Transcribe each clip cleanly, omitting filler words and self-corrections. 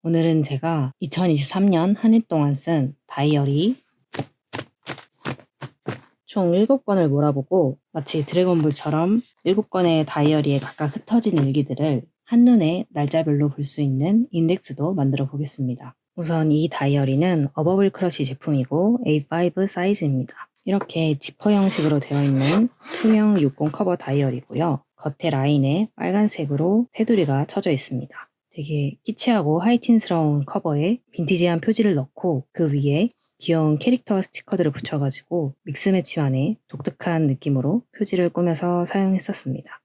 오늘은 제가 2023년 한 해 동안 쓴 다이어리 총 7권을 몰아보고 마치 드래곤볼처럼 7권의 다이어리에 각각 흩어진 일기들을 한눈에 날짜별로 볼 수 있는 인덱스도 만들어 보겠습니다. 우선 이 다이어리는 어버블 크러쉬 제품이고 A5 사이즈입니다. 이렇게 지퍼 형식으로 되어 있는 투명 60 커버 다이어리고요. 겉에 라인에 빨간색으로 테두리가 쳐져 있습니다. 되게 키치하고 하이틴스러운 커버에 빈티지한 표지를 넣고 그 위에 귀여운 캐릭터 스티커들을 붙여가지고 믹스매치만의 독특한 느낌으로 표지를 꾸며서 사용했었습니다.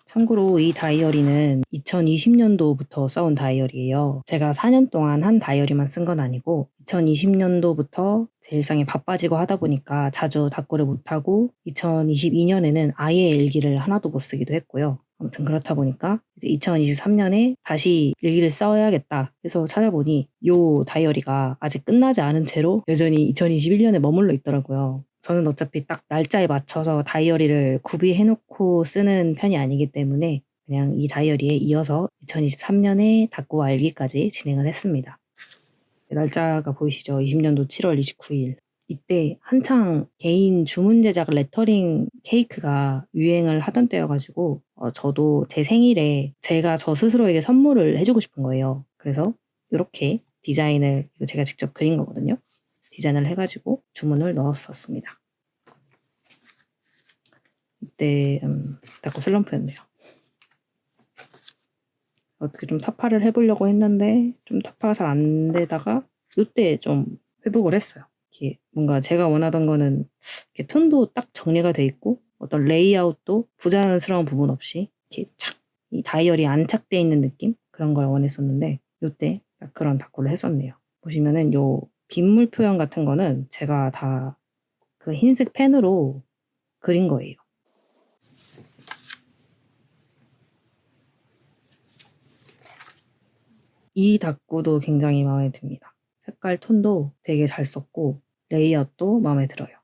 참고로 이 다이어리는 2020년도부터 써온 다이어리예요. 제가 4년 동안 한 다이어리만 쓴 건 아니고 2020년도부터 제 일상이 바빠지고 하다 보니까 자주 답고를 못하고 2022년에는 아예 일기를 하나도 못 쓰기도 했고요. 아무튼 그렇다 보니까 이제 2023년에 다시 일기를 써야겠다 해서 찾아보니 요 다이어리가 아직 끝나지 않은 채로 여전히 2021년에 머물러 있더라고요. 저는 어차피 딱 날짜에 맞춰서 다이어리를 구비해놓고 쓰는 편이 아니기 때문에 그냥 이 다이어리에 이어서 2023년에 닫고 알기까지 진행을 했습니다. 날짜가 보이시죠? 20년도 7월 29일. 이때 한창 개인 주문 제작 레터링 케이크가 유행을 하던 때여가지고 저도 제 생일에 제가 저 스스로에게 선물을 해주고 싶은 거예요. 그래서 이렇게 디자인을 이거 제가 직접 그린 거거든요. 디자인을 해가지고 주문을 넣었었습니다. 이때 닫고 슬럼프였네요. 어떻게 좀 타파를 해보려고 했는데 좀 타파가 잘 안 되다가 이때 좀 회복을 했어요. 이렇게 뭔가 제가 원하던 거는 이렇게 톤도 딱 정리가 돼 있고 어떤 레이아웃도 부자연스러운 부분 없이 이렇게 착 이 다이어리에 안착돼 있는 느낌 그런 걸 원했었는데 이때 딱 그런 닫고를 했었네요. 보시면은 요 빗물 표현 같은 거는 제가 다 그 흰색 펜으로 그린 거예요. 이 닭구도 굉장히 마음에 듭니다. 색깔 톤도 되게 잘 썼고 레이아웃도 마음에 들어요.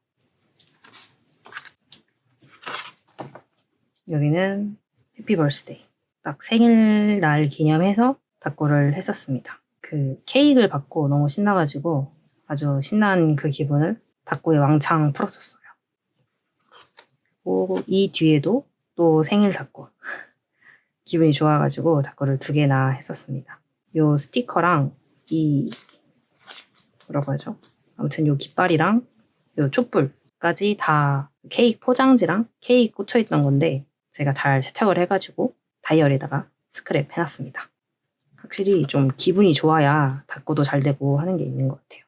여기는 해피 버스데이. 딱 생일날 기념해서 닭구를 했었습니다. 그 케이크를 받고 너무 신나가지고 아주 신난 그 기분을 닭구에 왕창 풀었었어요. 그리고 이 뒤에도 또 생일 닭구. 기분이 좋아가지고 닭구를 2개나 했었습니다. 요 스티커랑 이 뭐라고 하죠? 아무튼 요 깃발이랑 요 촛불까지 다 케이크 포장지랑 케이크 꽂혀있던 건데 제가 잘 세척을 해가지고 다이어리에다가 스크랩 해놨습니다. 확실히 좀 기분이 좋아야 닫고도 잘 되고 하는 게 있는 것 같아요.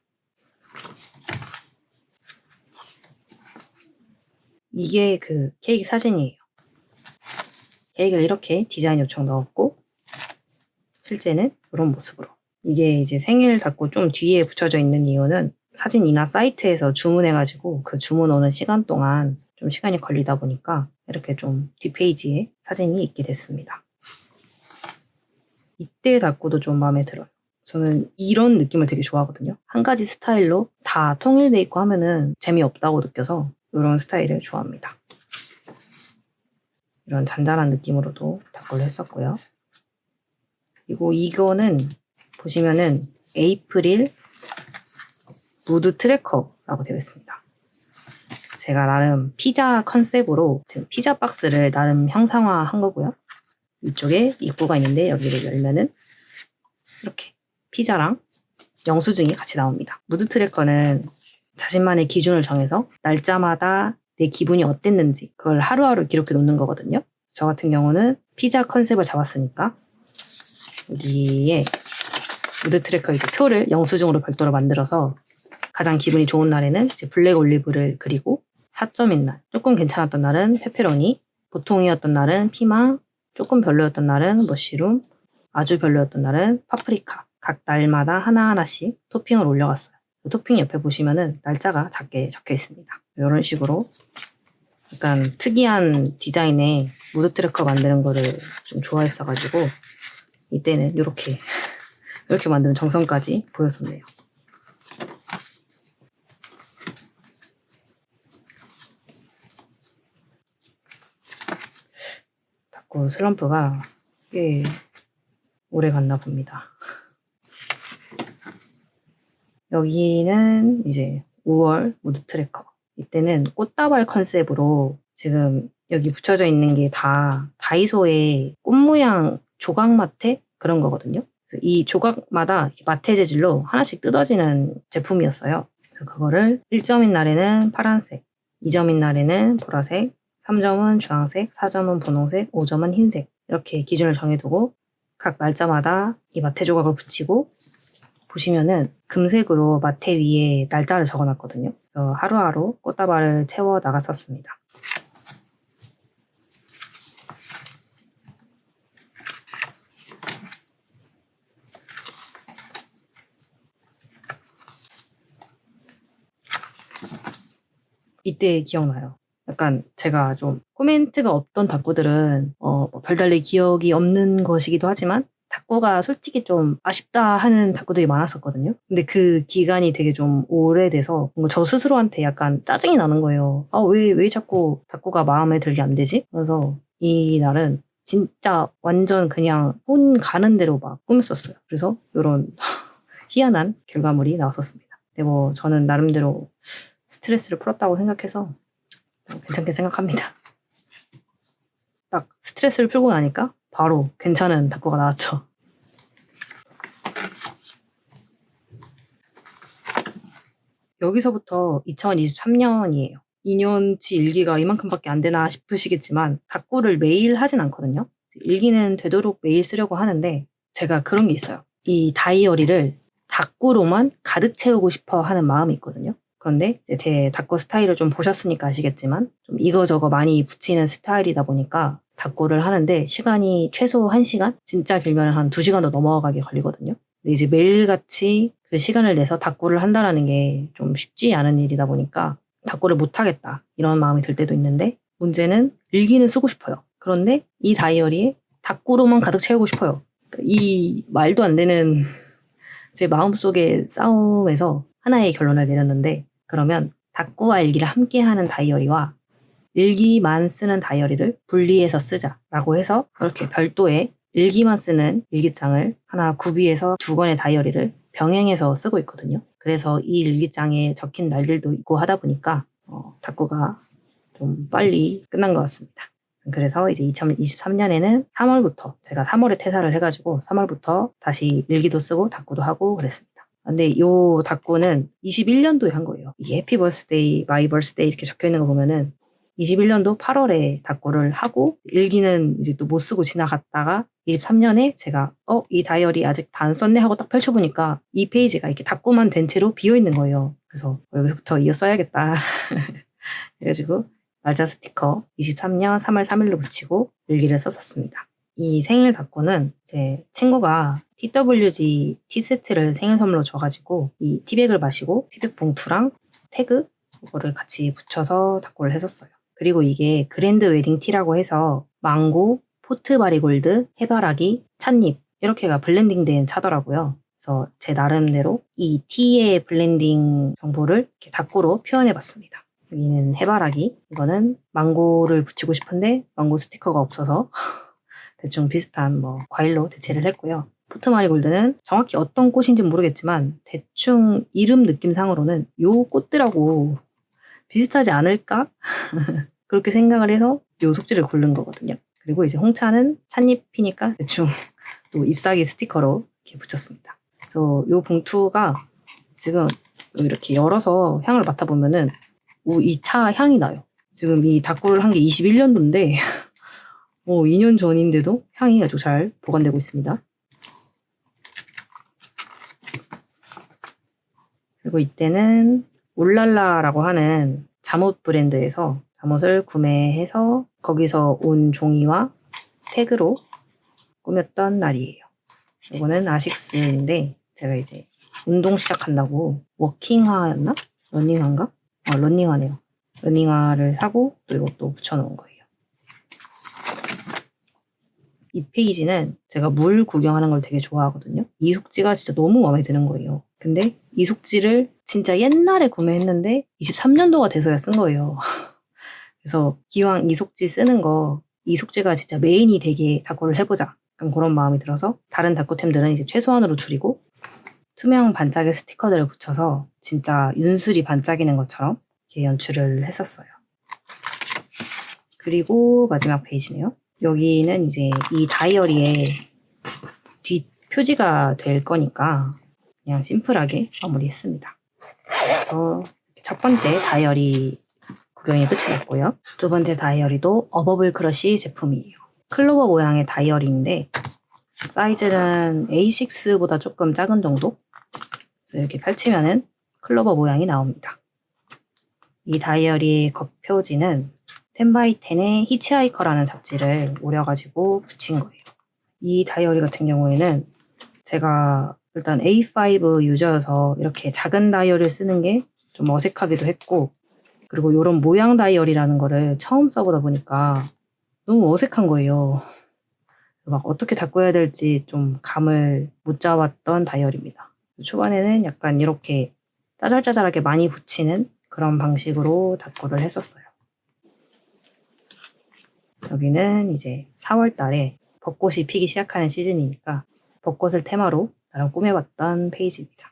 이게 그 케이크 사진이에요. 케이크를 이렇게 디자인 요청 넣었고 실제는 이런 모습으로. 이게 이제 생일 닫고 좀 뒤에 붙여져 있는 이유는 사진이나 사이트에서 주문해가지고 그 주문 오는 시간 동안 좀 시간이 걸리다 보니까 이렇게 좀 뒷페이지에 사진이 있게 됐습니다. 이때 닫고도 좀 마음에 들어요. 저는 이런 느낌을 되게 좋아하거든요. 한 가지 스타일로 다 통일돼 있고 하면은 재미없다고 느껴서 이런 스타일을 좋아합니다. 이런 잔잔한 느낌으로도 닫고를 했었고요. 그리고 이거는 보시면은 에이프릴 무드 트래커라고 되어 있습니다. 제가 나름 피자 컨셉으로 지금 피자 박스를 나름 형상화한 거고요. 이쪽에 입구가 있는데 여기를 열면은 이렇게 피자랑 영수증이 같이 나옵니다. 무드 트래커는 자신만의 기준을 정해서 날짜마다 내 기분이 어땠는지 그걸 하루하루 기록해 놓는 거거든요. 저 같은 경우는 피자 컨셉을 잡았으니까 여기에 무드 트래커 이제 표를 영수증으로 별도로 만들어서 가장 기분이 좋은 날에는 이제 블랙 올리브를 그리고 4점인 날, 조금 괜찮았던 날은 페페로니, 보통이었던 날은 피망, 조금 별로였던 날은 머쉬룸, 아주 별로였던 날은 파프리카. 각 날마다 하나하나씩 토핑을 올려갔어요. 토핑 옆에 보시면은 날짜가 작게 적혀 있습니다. 이런 식으로 약간 특이한 디자인의 무드 트래커 만드는 거를 좀 좋아했어가지고 이때는 이렇게 만드는 정성까지 보였었네요. 닫고 슬럼프가 꽤 오래 갔나 봅니다. 여기는 이제 5월 무드 트래커. 이때는 꽃다발 컨셉으로 지금 여기 붙여져 있는 게 다 다이소의 꽃 모양 조각 마테 그런 거거든요. 그래서 이 조각마다 마테 재질로 하나씩 뜯어지는 제품이었어요. 그래서 그거를 1점인 날에는 파란색, 2점인 날에는 보라색, 3점은 주황색, 4점은 분홍색, 5점은 흰색 이렇게 기준을 정해두고 각 날짜마다 이 마테 조각을 붙이고 보시면은 금색으로 마테 위에 날짜를 적어놨거든요. 그래서 하루하루 꽃다발을 채워 나갔었습니다. 이때 기억나요. 약간 제가 좀 코멘트가 없던 닭구들은 별달리 기억이 없는 것이기도 하지만 닭구가 솔직히 좀 아쉽다 하는 닭구들이 많았었거든요. 근데 그 기간이 되게 좀 오래돼서 뭔가 저 스스로한테 약간 짜증이 나는 거예요. 아, 왜 자꾸 닭구가 마음에 들게 안 되지? 그래서 이 날은 진짜 완전 그냥 혼 가는 대로 막 꾸몄었어요. 그래서 이런 희한한 결과물이 나왔었습니다. 근데 뭐 저는 나름대로 스트레스를 풀었다고 생각해서 괜찮게 생각합니다. 딱 스트레스를 풀고 나니까 바로 괜찮은 닭구가 나왔죠. 여기서부터 2023년이에요. 2년치 일기가 이만큼밖에 안 되나 싶으시겠지만 닭구를 매일 하진 않거든요. 일기는 되도록 매일 쓰려고 하는데 제가 그런 게 있어요. 이 다이어리를 닭구로만 가득 채우고 싶어 하는 마음이 있거든요. 그런데 이제 제 닭구 스타일을 좀 보셨으니까 아시겠지만 좀 이거저거 많이 붙이는 스타일이다 보니까 닭구를 하는데 시간이 최소 1시간? 진짜 길면 한 2시간도 넘어가게 걸리거든요. 근데 이제 매일같이 그 시간을 내서 닭구를 한다는 게 좀 쉽지 않은 일이다 보니까 닭구를 못하겠다 이런 마음이 들 때도 있는데 문제는 일기는 쓰고 싶어요. 그런데 이 다이어리에 닭구로만 가득 채우고 싶어요. 이 말도 안 되는 제 마음속의 싸움에서 하나의 결론을 내렸는데 그러면 닭구와 일기를 함께하는 다이어리와 일기만 쓰는 다이어리를 분리해서 쓰자라고 해서 그렇게 별도의 일기만 쓰는 일기장을 하나 구비해서 2권의 다이어리를 병행해서 쓰고 있거든요. 그래서 이 일기장에 적힌 날들도 있고 하다 보니까 닭구가 좀 빨리 끝난 것 같습니다. 그래서 이제 2023년에는 3월부터 제가 3월에 퇴사를 해가지고 3월부터 다시 일기도 쓰고 닭구도 하고 그랬습니다. 근데 요 닭구는 21년도에 한 거예요. 이게 해피 버스데이, 마이 버스데이 이렇게 적혀 있는 거 보면은 21년도 8월에 닭구를 하고 일기는 이제 또 못 쓰고 지나갔다가 23년에 제가 이 다이어리 아직 다 안 썼네 하고 딱 펼쳐보니까 이 페이지가 이렇게 닭구만 된 채로 비어 있는 거예요. 그래서 여기서부터 이어 써야겠다. 그래가지고 날짜 스티커 23년 3월 3일로 붙이고 일기를 썼었습니다. 이 생일 닭구는 제 친구가 TWG 티세트를 생일 선물로 줘가지고 이 티백을 마시고 티백 봉투랑 태그 이거를 같이 붙여서 닭구를 했었어요. 그리고 이게 그랜드 웨딩 티라고 해서 망고, 포트바리골드, 해바라기, 찻잎 이렇게가 블렌딩된 차더라고요. 그래서 제 나름대로 이 티의 블렌딩 정보를 이렇게 닭구로 표현해봤습니다. 여기는 해바라기, 이거는 망고를 붙이고 싶은데 망고 스티커가 없어서 대충 비슷한 과일로 대체를 했고요. 포트마리골드는 정확히 어떤 꽃인지 모르겠지만 대충 이름 느낌상으로는 요 꽃들하고 비슷하지 않을까? 그렇게 생각을 해서 요 속지를 고른 거거든요. 그리고 이제 홍차는 찻잎이니까 대충 또 잎사귀 스티커로 이렇게 붙였습니다. 그래서 요 봉투가 지금 이렇게 열어서 향을 맡아보면은 이 차 향이 나요. 지금 이 닭구를 한 게 21년도인데 2년 전인데도 향이 아주 잘 보관되고 있습니다. 그리고 이때는 올랄라라고 하는 잠옷 브랜드에서 잠옷을 구매해서 거기서 온 종이와 태그로 꾸몄던 날이에요. 이거는 아식스인데 제가 이제 운동 시작한다고 워킹화였나? 러닝화인가? 러닝화네요. 러닝화를 사고 또 이것도 붙여놓은 거예요. 이 페이지는 제가 물 구경하는 걸 되게 좋아하거든요. 이 속지가 진짜 너무 마음에 드는 거예요. 근데 이 속지를 진짜 옛날에 구매했는데 23년도가 돼서야 쓴 거예요. 그래서 기왕 이 속지 쓰는 거, 이 속지가 진짜 메인이 되게 닭구를 해보자. 약간 그런 마음이 들어서 다른 닭구템들은 이제 최소한으로 줄이고 투명 반짝이 스티커들을 붙여서 진짜 윤술이 반짝이는 것처럼 이렇게 연출을 했었어요. 그리고 마지막 페이지네요. 여기는 이제 이 다이어리에 뒷 표지가 될 거니까 그냥 심플하게 마무리했습니다. 그래서 첫 번째 다이어리 구경이 끝이 났고요. 두 번째 다이어리도 어버블 크러쉬 제품이에요. 클로버 모양의 다이어리인데 사이즈는 A6보다 조금 작은 정도? 그래서 이렇게 펼치면은 클로버 모양이 나옵니다. 이 다이어리의 겉표지는 10x10의 히치하이커라는 잡지를 오려가지고 붙인 거예요. 이 다이어리 같은 경우에는 제가 일단 A5 유저여서 이렇게 작은 다이어리를 쓰는 게 좀 어색하기도 했고, 그리고 이런 모양 다이어리라는 거를 처음 써보다 보니까 너무 어색한 거예요. 막 어떻게 잡고 해야 될지 좀 감을 못 잡았던 다이어리입니다. 초반에는 약간 이렇게 짜잘짜잘하게 많이 붙이는 그런 방식으로 닦고를 했었어요. 여기는 이제 4월 달에 벚꽃이 피기 시작하는 시즌이니까 벚꽃을 테마로 나름 꾸며봤던 페이지입니다.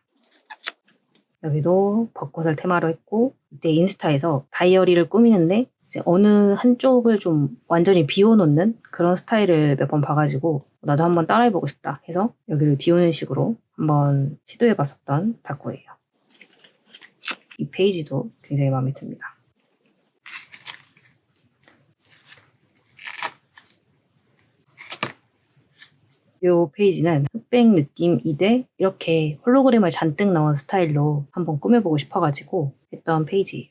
여기도 벚꽃을 테마로 했고, 이때 인스타에서 다이어리를 꾸미는데 이제 어느 한쪽을 좀 완전히 비워놓는 그런 스타일을 몇 번 봐가지고 나도 한번 따라해보고 싶다 해서 여기를 비우는 식으로 한번 시도해봤었던 다꾸예요. 이 페이지도 굉장히 마음에 듭니다. 이 페이지는 흑백 느낌이되 이렇게 홀로그램을 잔뜩 넣은 스타일로 한번 꾸며보고 싶어가지고 했던 페이지예요.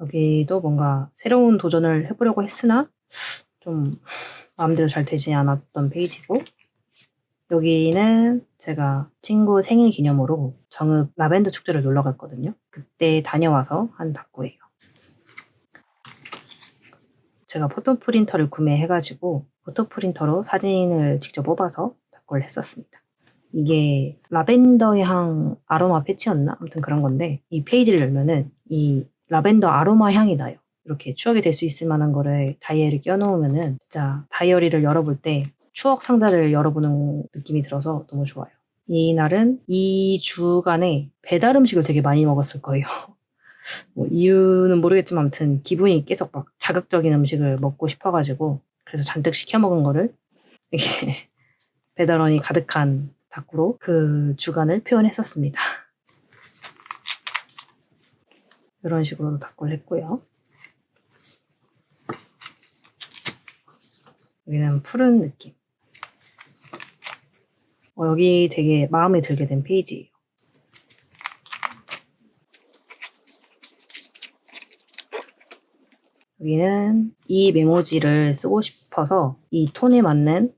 여기도 뭔가 새로운 도전을 해보려고 했으나 좀 마음대로 잘 되지 않았던 페이지고, 여기는 제가 친구 생일 기념으로 정읍 라벤더 축제를 놀러 갔거든요. 그때 다녀와서 한 다꾸예요. 제가 포토 프린터를 구매해가지고 포토 프린터로 사진을 직접 뽑아서 다꾸를 했었습니다. 이게 라벤더 향 아로마 패치였나? 아무튼 그런 건데, 이 페이지를 열면은 이 라벤더 아로마 향이 나요. 이렇게 추억이 될 수 있을 만한 거를 다이어리에 껴놓으면은 진짜 다이어리를 열어볼 때 추억 상자를 열어보는 느낌이 들어서 너무 좋아요. 이날은 2주간에 배달 음식을 되게 많이 먹었을 거예요. 뭐 이유는 모르겠지만 아무튼 기분이 계속 막 자극적인 음식을 먹고 싶어가지고 그래서 잔뜩 시켜 먹은 거를 이렇게 배달원이 가득한 다꾸로 그 주간을 표현했었습니다. 이런 식으로 다꾸를 했고요. 여기는 푸른 느낌. 여기 되게 마음에 들게 된 페이지예요. 여기는 이 메모지를 쓰고 싶어서 이 톤에 맞는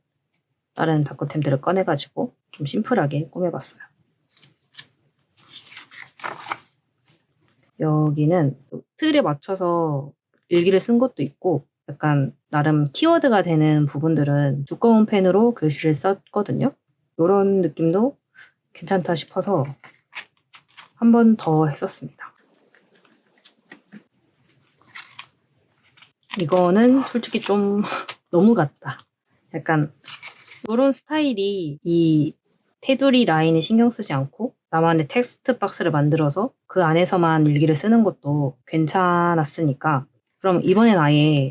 다른 다꾸템들을 꺼내가지고 좀 심플하게 꾸며봤어요. 여기는 틀에 맞춰서 일기를 쓴 것도 있고 약간 나름 키워드가 되는 부분들은 두꺼운 펜으로 글씨를 썼거든요. 이런 느낌도 괜찮다 싶어서 한 번 더 했었습니다. 이거는 솔직히 좀 너무 같다. 약간 이런 스타일이 이 테두리 라인에 신경 쓰지 않고 나만의 텍스트 박스를 만들어서 그 안에서만 일기를 쓰는 것도 괜찮았으니까 그럼 이번엔 아예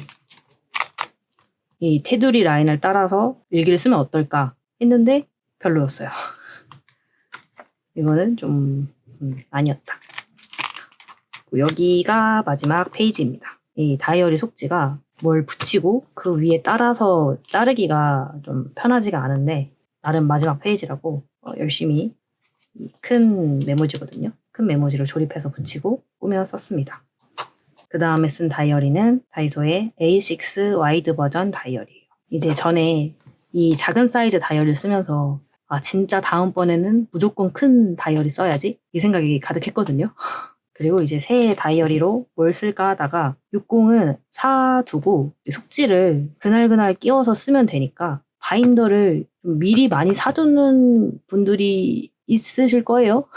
이 테두리 라인을 따라서 일기를 쓰면 어떨까 했는데 별로였어요. 이거는 좀 아니었다. 여기가 마지막 페이지입니다. 이 다이어리 속지가 뭘 붙이고 그 위에 따라서 자르기가 좀 편하지가 않은데 나름 마지막 페이지라고 열심히 큰 메모지거든요. 큰 메모지를 조립해서 붙이고 꾸며 썼습니다. 그 다음에 쓴 다이어리는 다이소의 A6 와이드 버전 다이어리예요. 이제 전에 이 작은 사이즈 다이어리를 쓰면서 진짜 다음번에는 무조건 큰 다이어리 써야지 이 생각이 가득했거든요. 그리고 이제 새 다이어리로 뭘 쓸까 하다가 60은 사두고 속지를 그날그날 끼워서 쓰면 되니까 바인더를 좀 미리 많이 사두는 분들이 있으실 거예요.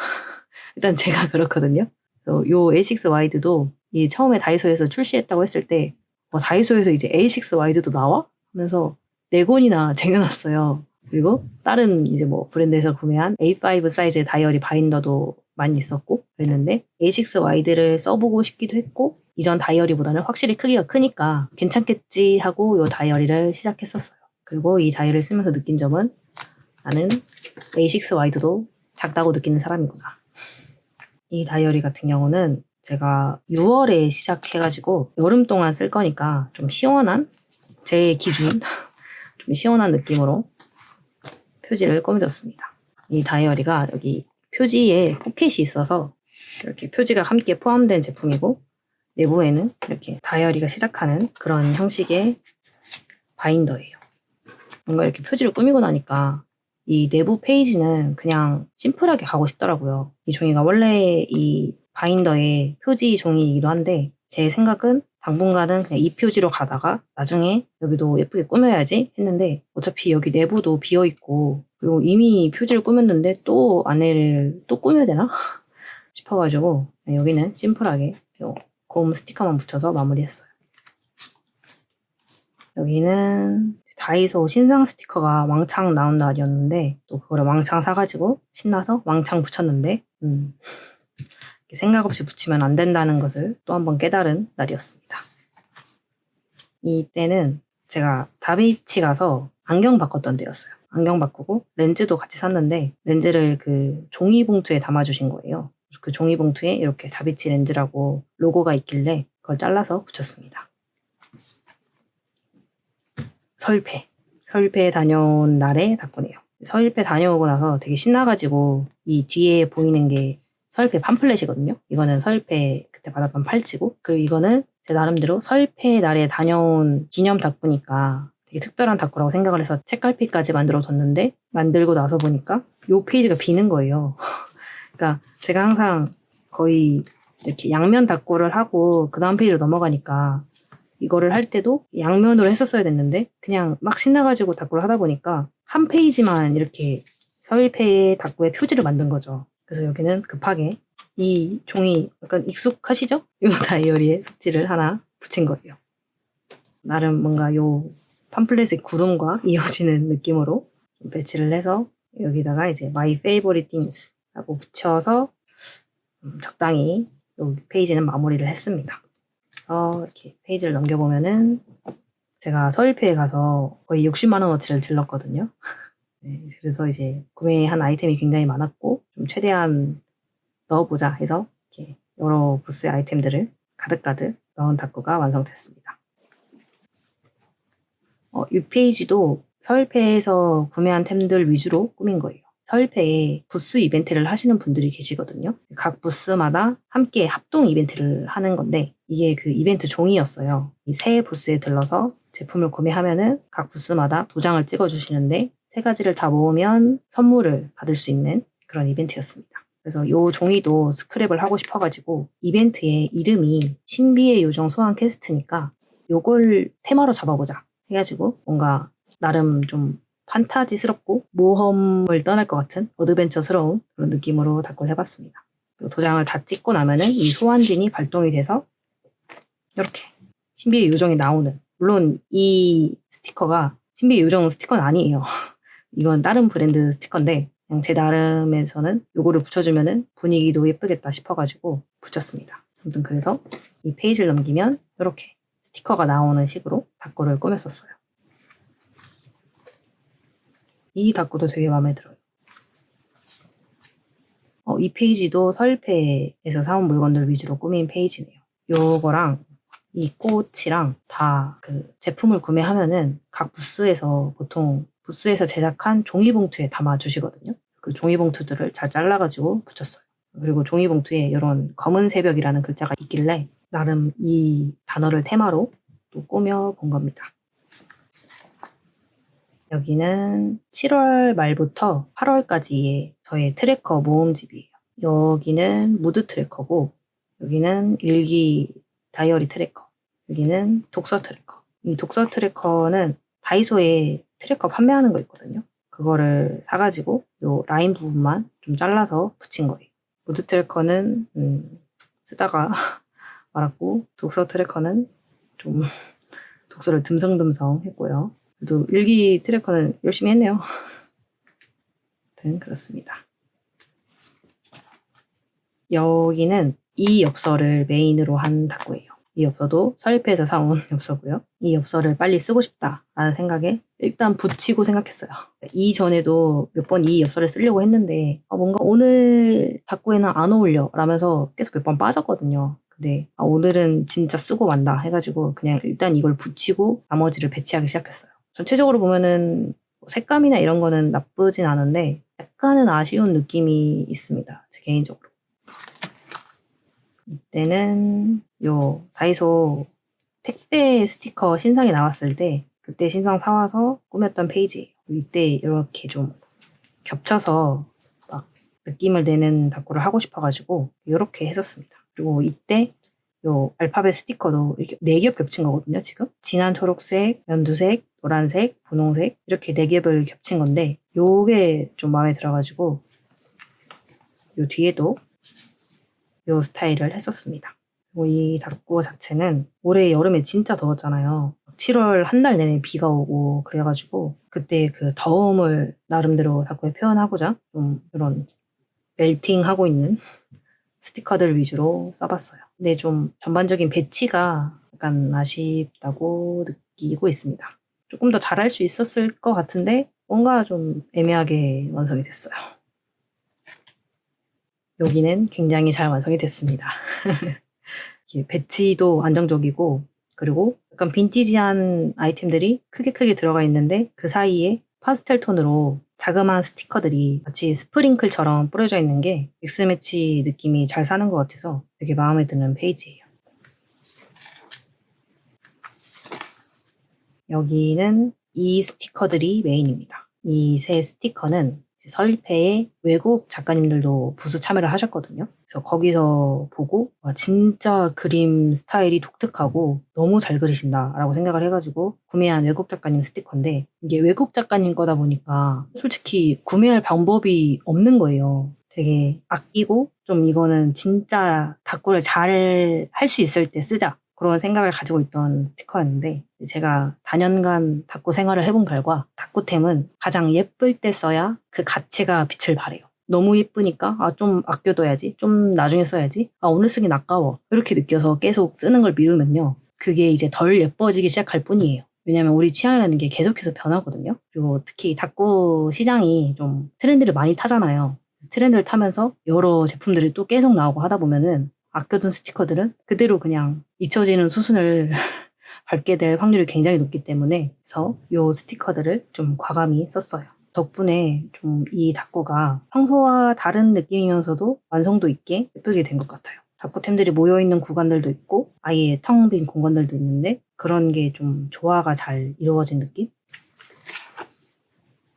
일단 제가 그렇거든요. 요 A6 와이드도 처음에 다이소에서 출시했다고 했을 때 다이소에서 이제 A6 와이드도 나와? 하면서 4권이나 쟁여놨어요. 그리고 다른 이제 뭐 브랜드에서 구매한 A5 사이즈의 다이어리 바인더도 많이 있었고 그랬는데 A6 와이드를 써보고 싶기도 했고 이전 다이어리보다는 확실히 크기가 크니까 괜찮겠지 하고 이 다이어리를 시작했었어요. 그리고 이 다이어리를 쓰면서 느낀 점은 나는 A6 와이드도 작다고 느끼는 사람이구나. 이 다이어리 같은 경우는 제가 6월에 시작해가지고 여름 동안 쓸 거니까 좀 시원한, 제 기준 좀 시원한 느낌으로 표지를 꾸며줬습니다. 이 다이어리가 여기 표지에 포켓이 있어서 이렇게 표지가 함께 포함된 제품이고 내부에는 이렇게 다이어리가 시작하는 그런 형식의 바인더예요. 뭔가 이렇게 표지를 꾸미고 나니까 이 내부 페이지는 그냥 심플하게 가고 싶더라고요. 이 종이가 원래 이 바인더의 표지 종이이기도 한데 제 생각은 당분간은 그냥 이 표지로 가다가 나중에 여기도 예쁘게 꾸며야지 했는데 어차피 여기 내부도 비어있고 그리고 이미 표지를 꾸몄는데 또 안에를 또 꾸며야 되나? 싶어가지고 여기는 심플하게 고무 스티커만 붙여서 마무리했어요. 여기는 다이소 신상 스티커가 왕창 나온 날이었는데 또 그거를 왕창 사가지고 신나서 왕창 붙였는데 생각 없이 붙이면 안 된다는 것을 또 한 번 깨달은 날이었습니다. 이때는 제가 다비치 가서 안경 바꿨던 때였어요. 안경 바꾸고 렌즈도 같이 샀는데 렌즈를 그 종이 봉투에 담아주신 거예요. 그 종이 봉투에 이렇게 다비치 렌즈라고 로고가 있길래 그걸 잘라서 붙였습니다. 서울패 다녀온 날에 닭구네요. 서울패 다녀오고 나서 되게 신나가지고 이 뒤에 보이는 게 서울패 팜플렛이거든요. 이거는 서울패 그때 받았던 팔찌고 그리고 이거는 제 나름대로 서울패 날에 다녀온 기념 닭구니까 되게 특별한 닭구라고 생각을 해서 책갈피까지 만들어뒀는데 만들고 나서 보니까 이 페이지가 비는 거예요. 그러니까 제가 항상 거의 이렇게 양면 닭구를 하고 그 다음 페이지로 넘어가니까 이거를 할 때도 양면으로 했었어야 됐는데 그냥 막 신나가지고 닭구를 하다 보니까 한 페이지만 이렇게 서일패의 닭구의 표지를 만든 거죠. 그래서 여기는 급하게 이 종이 약간 익숙하시죠? 이 다이어리에 속지를 하나 붙인 거예요. 나름 뭔가 요 팜플렛의 구름과 이어지는 느낌으로 좀 배치를 해서 여기다가 이제 My Favorite Things 하고 붙여서 적당히 요 페이지는 마무리를 했습니다. 이렇게 페이지를 넘겨보면은 제가 서일패에 가서 거의 60만 원어치를 질렀거든요. 네, 그래서 이제 구매한 아이템이 굉장히 많았고 좀 최대한 넣어보자 해서 이렇게 여러 부스의 아이템들을 가득가득 넣은 닭구가 완성됐습니다. 이 페이지도 서일패에서 구매한 템들 위주로 꾸민 거예요. 서일패에 부스 이벤트를 하시는 분들이 계시거든요. 각 부스마다 함께 합동 이벤트를 하는 건데 이게 그 이벤트 종이였어요. 이 새 부스에 들러서 제품을 구매하면은 각 부스마다 도장을 찍어주시는데 3가지를 다 모으면 선물을 받을 수 있는 그런 이벤트였습니다. 그래서 이 종이도 스크랩을 하고 싶어가지고 이벤트의 이름이 신비의 요정 소환 퀘스트니까 요걸 테마로 잡아보자 해가지고 뭔가 나름 좀 판타지스럽고 모험을 떠날 것 같은 어드벤처스러운 그런 느낌으로 닭구를 해봤습니다. 도장을 다 찍고 나면은 이 소환진이 발동이 돼서 이렇게 신비의 요정이 나오는, 물론 이 스티커가 신비의 요정 스티커는 아니에요. 이건 다른 브랜드 스티커인데 그냥 제 나름에서는 요거를 붙여주면은 분위기도 예쁘겠다 싶어가지고 붙였습니다. 아무튼 그래서 이 페이지를 넘기면 이렇게 스티커가 나오는 식으로 닭구를 꾸몄었어요. 이 닭구도 되게 마음에 들어요. 이 페이지도 서일패에서 사온 물건들 위주로 꾸민 페이지네요. 요거랑 이 꽃이랑 다 그 제품을 구매하면은 각 부스에서 보통 부스에서 제작한 종이봉투에 담아주시거든요. 그 종이봉투들을 잘 잘라가지고 붙였어요. 그리고 종이봉투에 이런 검은 새벽이라는 글자가 있길래 나름 이 단어를 테마로 또 꾸며본 겁니다. 여기는 7월 말부터 8월까지의 저의 트래커 모음집이에요. 여기는 무드 트래커고 여기는 일기 다이어리 트래커, 여기는 독서 트래커. 이 독서 트래커는 다이소에 트래커 판매하는 거 있거든요. 그거를 사가지고 요 라인 부분만 좀 잘라서 붙인 거예요. 무드 트래커는 쓰다가 말았고 독서 트래커는 좀 독서를 듬성듬성 했고요. 그래도 일기 트래커는 열심히 했네요. 아무튼 그렇습니다. 여기는 이 엽서를 메인으로 한 다꾸예요. 이 엽서도 서일패에서 사온 엽서고요. 이 엽서를 빨리 쓰고 싶다라는 생각에 일단 붙이고 생각했어요. 이전에도 몇 번 이 엽서를 쓰려고 했는데 뭔가 오늘 다꾸에는 안 어울려 라면서 계속 몇 번 빠졌거든요. 근데 오늘은 진짜 쓰고 만다 해가지고 그냥 일단 이걸 붙이고 나머지를 배치하기 시작했어요. 전체적으로 보면은 색감이나 이런 거는 나쁘진 않은데 약간은 아쉬운 느낌이 있습니다. 제 개인적으로. 이때는 요 다이소 택배 스티커 신상이 나왔을 때 그때 신상 사와서 꾸몄던 페이지예요. 이때 이렇게 좀 겹쳐서 막 느낌을 내는 다꾸를 하고 싶어가지고 이렇게 했었습니다. 그리고 이때 요 알파벳 스티커도 이렇게 4겹 겹친 거거든요, 지금. 진한 초록색, 연두색, 노란색, 분홍색 이렇게 4겹을 겹친 건데 요게 좀 마음에 들어가지고 요 뒤에도 요 스타일을 했었습니다. 그리고 이 다꾸 자체는 올해 여름에 진짜 더웠잖아요. 7월 한 달 내내 비가 오고 그래가지고 그때 그 더움을 나름대로 다꾸에 표현하고자 좀 이런 멜팅하고 있는 스티커들 위주로 써봤어요. 근데 좀 전반적인 배치가 약간 아쉽다고 느끼고 있습니다. 조금 더 잘할 수 있었을 것 같은데 뭔가 좀 애매하게 완성이 됐어요. 여기는 굉장히 잘 완성이 됐습니다. 배치도 안정적이고 그리고 약간 빈티지한 아이템들이 크게 들어가 있는데 그 사이에 파스텔 톤으로 자그마한 스티커들이 마치 스프링클처럼 뿌려져 있는 게 믹스매치 느낌이 잘 사는 것 같아서 되게 마음에 드는 페이지예요. 여기는 이 스티커들이 메인입니다. 이 세 스티커는 서일패에 외국 작가님들도 부수 참여를 하셨거든요. 그래서 거기서 보고 진짜 그림 스타일이 독특하고 너무 잘 그리신다라고 생각을 해가지고 구매한 외국 작가님 스티커인데 이게 외국 작가님 거다 보니까 솔직히 구매할 방법이 없는 거예요. 되게 아끼고 좀 이거는 진짜 다꾸를 잘 할 수 있을 때 쓰자. 그런 생각을 가지고 있던 스티커였는데 제가 다년간 다꾸 생활을 해본 결과 다꾸템은 가장 예쁠 때 써야 그 가치가 빛을 발해요. 너무 예쁘니까 좀 아껴둬야지, 좀 나중에 써야지, 오늘 쓰긴 아까워 이렇게 느껴서 계속 쓰는 걸 미루면요 그게 이제 덜 예뻐지기 시작할 뿐이에요. 왜냐면 우리 취향이라는 게 계속해서 변하거든요. 그리고 특히 다꾸 시장이 좀 트렌드를 많이 타잖아요. 트렌드를 타면서 여러 제품들이 또 계속 나오고 하다 보면은 아껴둔 스티커들은 그대로 그냥 잊혀지는 수순을 밟게 될 확률이 굉장히 높기 때문에 그래서 이 스티커들을 좀 과감히 썼어요. 덕분에 좀 이 다꾸가 평소와 다른 느낌이면서도 완성도 있게 예쁘게 된 것 같아요. 다꾸템들이 모여있는 구간들도 있고 아예 텅 빈 공간들도 있는데 그런 게 좀 조화가 잘 이루어진 느낌?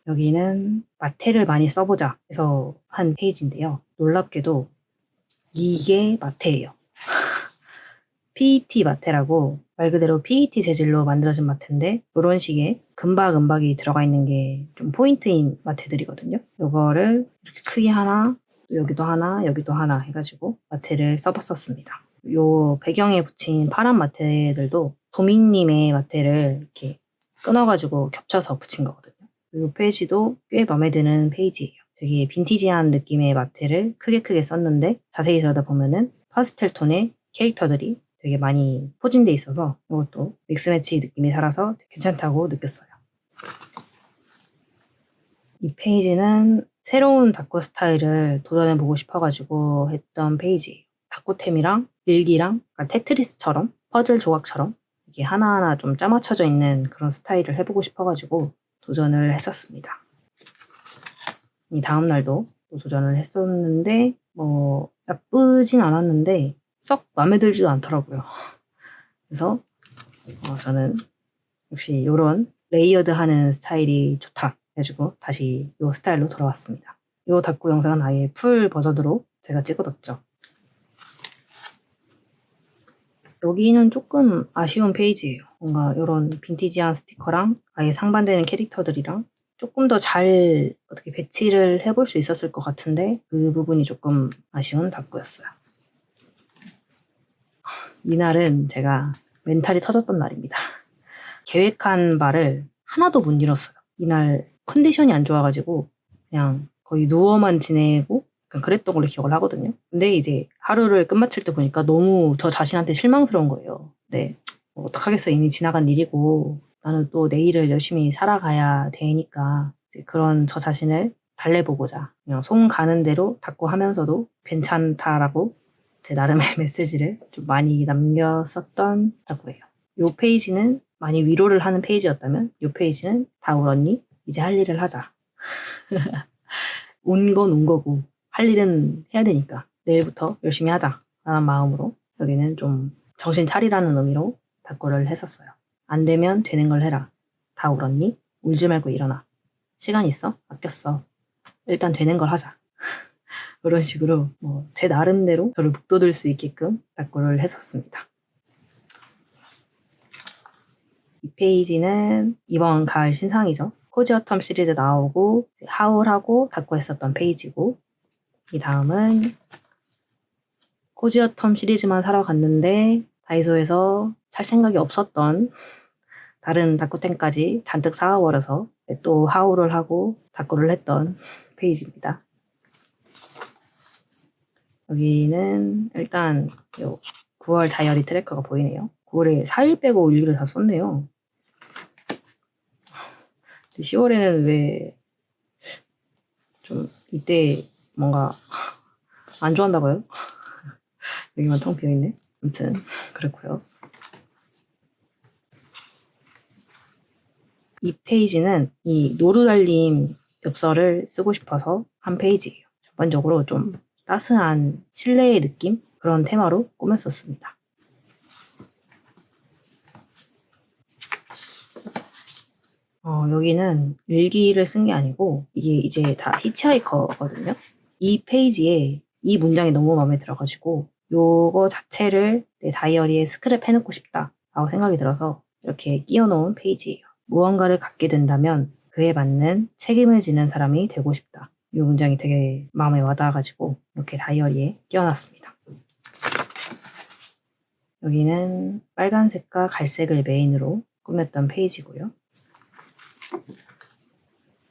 여기는 마테를 많이 써보자 해서 한 페이지인데요. 놀랍게도 이게 마테예요. PET 마테라고 말 그대로 PET 재질로 만들어진 마테인데 이런 식의 금박이 들어가 있는 게 좀 포인트인 마테들이거든요. 이거를 이렇게 크기 하나, 여기도 하나 해가지고 마테를 써봤었습니다. 요 배경에 붙인 파란 마테들도 도민님의 마테를 이렇게 끊어가지고 겹쳐서 붙인 거거든요. 이 페이지도 꽤 마음에 드는 페이지예요. 되게 빈티지한 느낌의 마테를 크게 썼는데 자세히 들여다보면은 파스텔 톤의 캐릭터들이 되게 많이 포진돼 있어서 이것도 믹스매치 느낌이 살아서 괜찮다고 느꼈어요. 이 페이지는 새로운 다꾸 스타일을 도전해보고 싶어가지고 했던 페이지예요. 다꾸템이랑 일기랑 테트리스처럼 퍼즐 조각처럼 이게 하나하나 좀 짜맞춰져 있는 그런 스타일을 해보고 싶어가지고 도전을 했었습니다. 이 다음 날도 또 도전을 했었는데 나쁘진 않았는데 썩 마음에 들지도 않더라고요. 그래서 저는 역시 이런 레이어드하는 스타일이 좋다 해가지고 다시 이 스타일로 돌아왔습니다. 이 다꾸 영상은 아예 풀 버전으로 제가 찍어뒀죠. 여기는 조금 아쉬운 페이지예요. 뭔가 이런 빈티지한 스티커랑 아예 상반되는 캐릭터들이랑 조금 더 잘 어떻게 배치를 해볼 수 있었을 것 같은데 그 부분이 조금 아쉬운 다꾸였어요. 이날은 제가 멘탈이 터졌던 날입니다. 계획한 바를 하나도 못 잃었어요. 이날 컨디션이 안 좋아가지고 그냥 거의 누워만 지내고 약간 그랬던 걸로 기억을 하거든요. 근데 이제 하루를 끝마칠 때 보니까 너무 저 자신한테 실망스러운 거예요. 네, 뭐 어떡하겠어. 이미 지나간 일이고 나는 또 내일을 열심히 살아가야 되니까 이제 그런 저 자신을 달래보고자 그냥 손 가는 대로 닦고 하면서도 괜찮다라고 제 나름의 메시지를 좀 많이 남겼었던 닦고예요. 요 페이지는 많이 위로를 하는 페이지였다면 요 페이지는 다 울었니? 이제 할 일을 하자. 온 건 온 거고 할 일은 해야 되니까 내일부터 열심히 하자 라는 마음으로 여기는 좀 정신 차리라는 의미로 답글을 했었어요. 안 되면 되는 걸 해라. 다 울었니? 울지 말고 일어나. 시간 있어? 아꼈어. 일단 되는 걸 하자. 그런 식으로 제 나름대로 저를 북돋을 수 있게끔 답글을 했었습니다. 이 페이지는 이번 가을 신상이죠. 코지 어텀 시리즈 나오고 하울하고 닫고 했었던 페이지고, 이 다음은 코지 어텀 시리즈만 사러 갔는데 다이소에서 살 생각이 없었던 다른 다쿠텐까지 잔뜩 사와버려서 또 하울을 하고 닫고를 했던 페이지입니다. 여기는 일단 9월 다이어리 트래커가 보이네요. 9월에 4일 빼고 일기를 다 썼네요. 10월에는 왜 좀 이때 뭔가 안 좋아한다고요? 여기만 텅 비어있네. 아무튼 그렇고요. 이 페이지는 이 노루달림 엽서를 쓰고 싶어서 한 페이지예요. 전반적으로 좀 따스한 실내의 느낌? 그런 테마로 꾸몄었습니다. 여기는 일기를 쓴 게 아니고 이게 이제 다 히치하이커거든요. 이 페이지에 이 문장이 너무 마음에 들어가지고 요거 자체를 내 다이어리에 스크랩 해놓고 싶다라고 생각이 들어서 이렇게 끼워놓은 페이지예요. 무언가를 갖게 된다면 그에 맞는 책임을 지는 사람이 되고 싶다. 이 문장이 되게 마음에 와닿아가지고 이렇게 다이어리에 끼워놨습니다. 여기는 빨간색과 갈색을 메인으로 꾸몄던 페이지고요.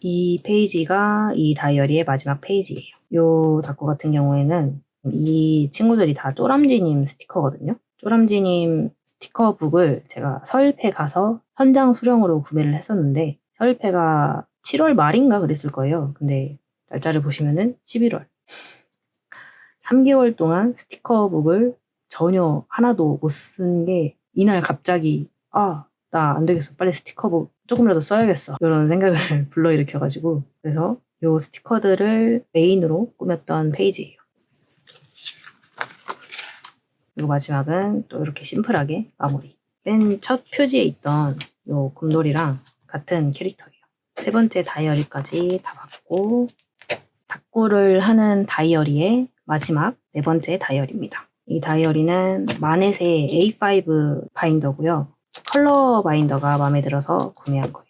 이 페이지가 이 다이어리의 마지막 페이지예요. 요 닫고 같은 경우에는 이 친구들이 다 쪼람쥐님 스티커거든요. 쪼람쥐님 스티커북을 제가 서일패 가서 현장 수령으로 구매를 했었는데 서일패가 7월 말인가 그랬을 거예요. 근데 날짜를 보시면은 11월. 3개월 동안 스티커북을 전혀 하나도 못 쓴 게 이날 갑자기 나 안 되겠어. 빨리 스티커북 조금이라도 써야겠어. 이런 생각을 불러일으켜가지고 그래서 요 스티커들을 메인으로 꾸몄던 페이지예요. 그리고 마지막은 또 이렇게 심플하게 마무리. 맨 첫 표지에 있던 요 곰돌이랑 같은 캐릭터예요. 세 번째 다이어리까지 다 받고 탁구를 하는 다이어리의 마지막 네 번째 다이어리입니다. 이 다이어리는 마넷의 A5 바인더고요. 컬러 바인더가 마음에 들어서 구매한 거예요.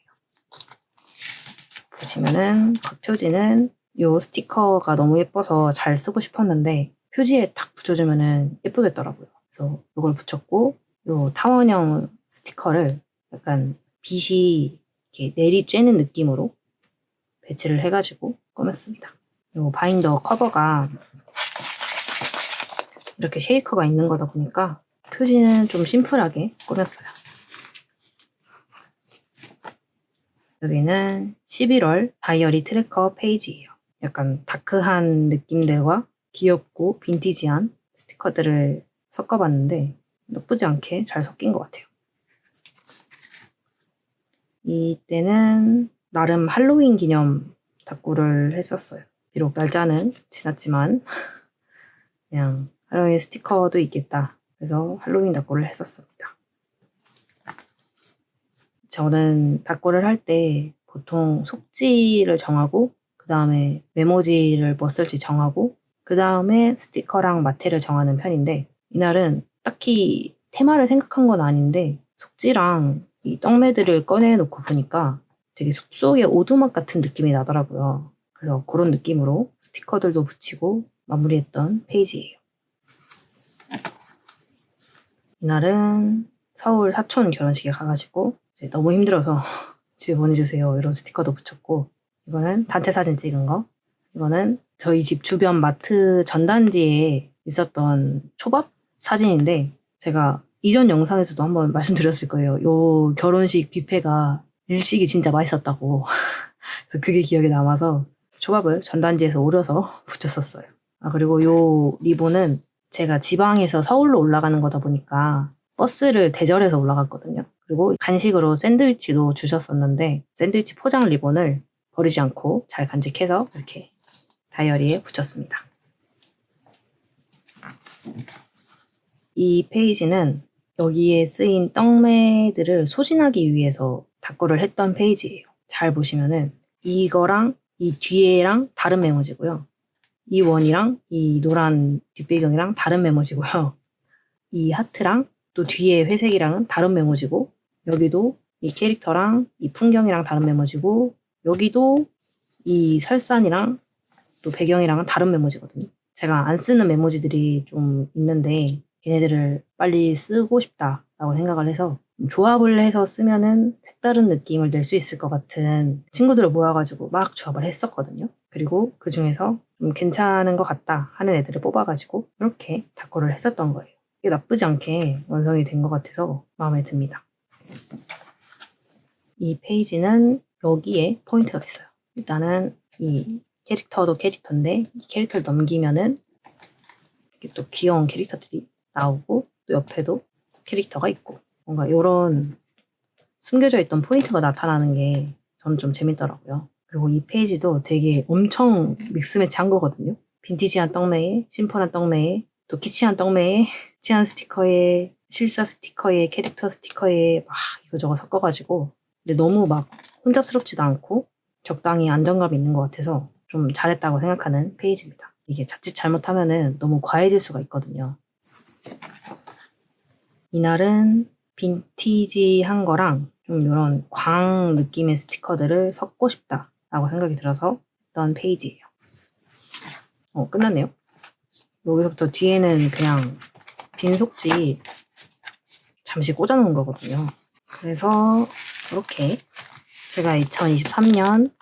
보시면은 겉표지는 이 스티커가 너무 예뻐서 잘 쓰고 싶었는데 표지에 딱 붙여주면은 예쁘겠더라고요. 그래서 이걸 붙였고 이 타원형 스티커를 약간 빛이 이렇게 내리쬐는 느낌으로 배치를 해가지고 꾸몄습니다. 이 바인더 커버가 이렇게 쉐이커가 있는 거다 보니까 표지는 좀 심플하게 꾸몄어요. 여기는 11월 다이어리 트래커 페이지예요. 약간 다크한 느낌들과 귀엽고 빈티지한 스티커들을 섞어봤는데 나쁘지 않게 잘 섞인 것 같아요. 이때는 나름 할로윈 기념 닦구를 했었어요. 비록 날짜는 지났지만 그냥 할로윈 스티커도 있겠다. 그래서 할로윈 닦구를 했었습니다. 저는 닦구를 할 때 보통 속지를 정하고 그 다음에 메모지를 뭐 쓸지 정하고 그 다음에 스티커랑 마테를 정하는 편인데 이날은 딱히 테마를 생각한 건 아닌데 속지랑 이 떡매들을 꺼내놓고 보니까 되게 숲속의 오두막 같은 느낌이 나더라고요. 그래서 그런 느낌으로 스티커들도 붙이고 마무리했던 페이지예요. 이날은 서울 사촌 결혼식에 가가지고 너무 힘들어서 집에 보내주세요. 이런 스티커도 붙였고, 이거는 단체 사진 찍은 거. 이거는 저희 집 주변 마트 전단지에 있었던 초밥 사진인데, 제가 이전 영상에서도 한번 말씀드렸을 거예요. 요 결혼식 뷔페가 일식이 진짜 맛있었다고. 그래서 그게 기억에 남아서 초밥을 전단지에서 오려서 붙였었어요. 아, 그리고 요 리본은 제가 지방에서 서울로 올라가는 거다 보니까 버스를 대절해서 올라갔거든요. 그리고 간식으로 샌드위치도 주셨었는데 샌드위치 포장 리본을 버리지 않고 잘 간직해서 이렇게 다이어리에 붙였습니다. 이 페이지는 여기에 쓰인 떡매들을 소진하기 위해서 답구를 했던 페이지예요. 잘 보시면은 이거랑 이 뒤에랑 다른 메모지고요. 이 원이랑 이 노란 뒷배경이랑 다른 메모지고요. 이 하트랑 또 뒤에 회색이랑은 다른 메모지고, 여기도 이 캐릭터랑 이 풍경이랑 다른 메모지고, 여기도 이 설산이랑 또 배경이랑은 다른 메모지거든요. 제가 안 쓰는 메모지들이 좀 있는데 걔네들을 빨리 쓰고 싶다라고 생각을 해서 조합을 해서 쓰면은 색다른 느낌을 낼 수 있을 것 같은 친구들을 모아가지고 막 조합을 했었거든요. 그리고 그 중에서 좀 괜찮은 것 같다 하는 애들을 뽑아가지고 이렇게 답구를 했었던 거예요. 이게 나쁘지 않게 완성이 된 것 같아서 마음에 듭니다. 이 페이지는 여기에 포인트가 있어요. 일단은 이 캐릭터도 캐릭터인데 이 캐릭터를 넘기면은 이렇게 또 귀여운 캐릭터들이 나오고 또 옆에도 캐릭터가 있고 뭔가 이런 숨겨져 있던 포인트가 나타나는 게 저는 좀 재밌더라고요. 그리고 이 페이지도 되게 엄청 믹스매치한 거거든요. 빈티지한 떡매에 심플한 떡매에 또 키치한 떡매에 치한 스티커에 실사 스티커에 캐릭터 스티커에 막 이거저거 섞어가지고 근데 너무 막 혼잡스럽지도 않고 적당히 안정감이 있는 것 같아서 좀 잘했다고 생각하는 페이지입니다. 이게 자칫 잘못하면은 너무 과해질 수가 있거든요. 이날은 빈티지한 거랑 좀 이런 광 느낌의 스티커들을 섞고 싶다라고 생각이 들어서 했던 페이지예요. 끝났네요. 여기서부터 뒤에는 그냥 빈 속지 잠시 꽂아놓은 거거든요. 그래서 이렇게 제가 2023년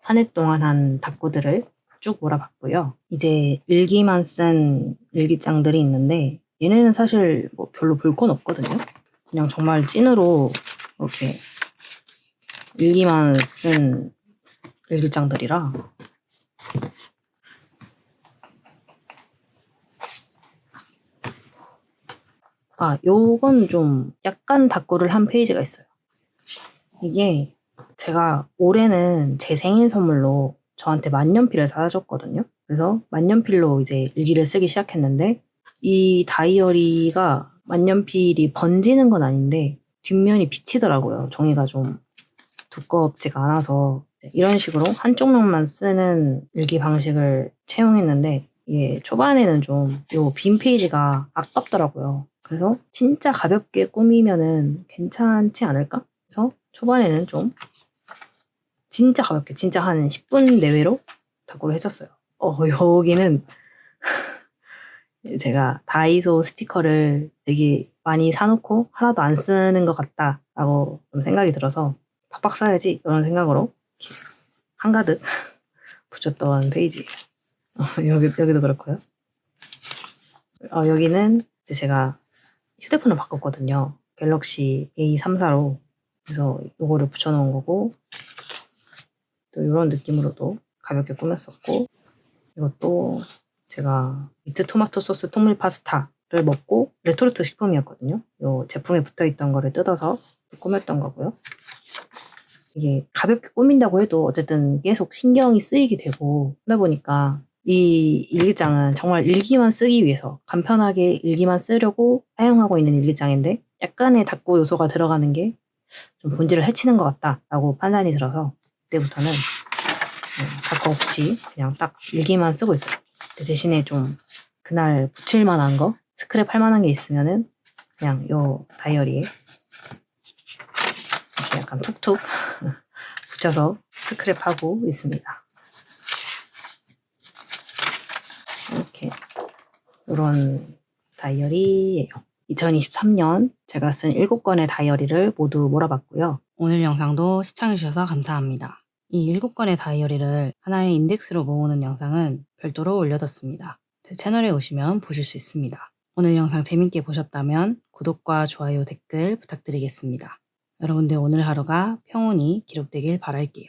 한 해 동안 한 답구들을 쭉 몰아봤고요. 이제 일기만 쓴 일기장들이 있는데 얘네는 사실 뭐 별로 볼 건 없거든요. 그냥 정말 찐으로 이렇게 일기만 쓴 일기장들이라 요건 좀 약간 답구를 한 페이지가 있어요. 이게 제가 올해는 제 생일 선물로 저한테 만년필을 사줬거든요. 그래서 만년필로 이제 일기를 쓰기 시작했는데 이 다이어리가 만년필이 번지는 건 아닌데 뒷면이 비치더라고요. 종이가 좀 두껍지가 않아서 이런 식으로 한쪽 면만 쓰는 일기 방식을 채용했는데 이게 초반에는 좀 요 빈 페이지가 아깝더라고요. 그래서 진짜 가볍게 꾸미면은 괜찮지 않을까? 그래서 초반에는 좀 진짜 가볍게 진짜 한 10분 내외로 답구를 해줬어요. 여기는 제가 다이소 스티커를 되게 많이 사놓고 하나도 안 쓰는 것 같다라고 좀 생각이 들어서 팍팍 써야지 이런 생각으로 한가득 붙였던 페이지예요. 여기도 그렇고요. 여기는 이제 제가 휴대폰을 바꿨거든요. 갤럭시 A34로. 그래서 이거를 붙여놓은 거고 또 이런 느낌으로도 가볍게 꾸몄었고 이것도 제가 미트 토마토 소스 통밀 파스타를 먹고 레토르트 식품이었거든요. 이 제품에 붙어있던 거를 뜯어서 꾸몄던 거고요. 이게 가볍게 꾸민다고 해도 어쨌든 계속 신경이 쓰이게 되고 하다 보니까 이 일기장은 정말 일기만 쓰기 위해서 간편하게 일기만 쓰려고 사용하고 있는 일기장인데 약간의 답구 요소가 들어가는 게 좀 본질을 해치는 것 같다라고 판단이 들어서 그때부터는 답구 없이 그냥 딱 일기만 쓰고 있어요. 대신에 좀 그날 붙일 만한 거, 스크랩 할 만한 게 있으면은 그냥 요 다이어리에 이렇게 약간 툭툭 붙여서 스크랩하고 있습니다. 이렇게 이런 다이어리예요. 2023년 제가 쓴 7권의 다이어리를 모두 몰아봤고요. 오늘 영상도 시청해주셔서 감사합니다. 이 7권의 다이어리를 하나의 인덱스로 모으는 영상은 별도로 올려뒀습니다. 제 채널에 오시면 보실 수 있습니다. 오늘 영상 재밌게 보셨다면 구독과 좋아요, 댓글 부탁드리겠습니다. 여러분들 오늘 하루가 평온히 기록되길 바랄게요.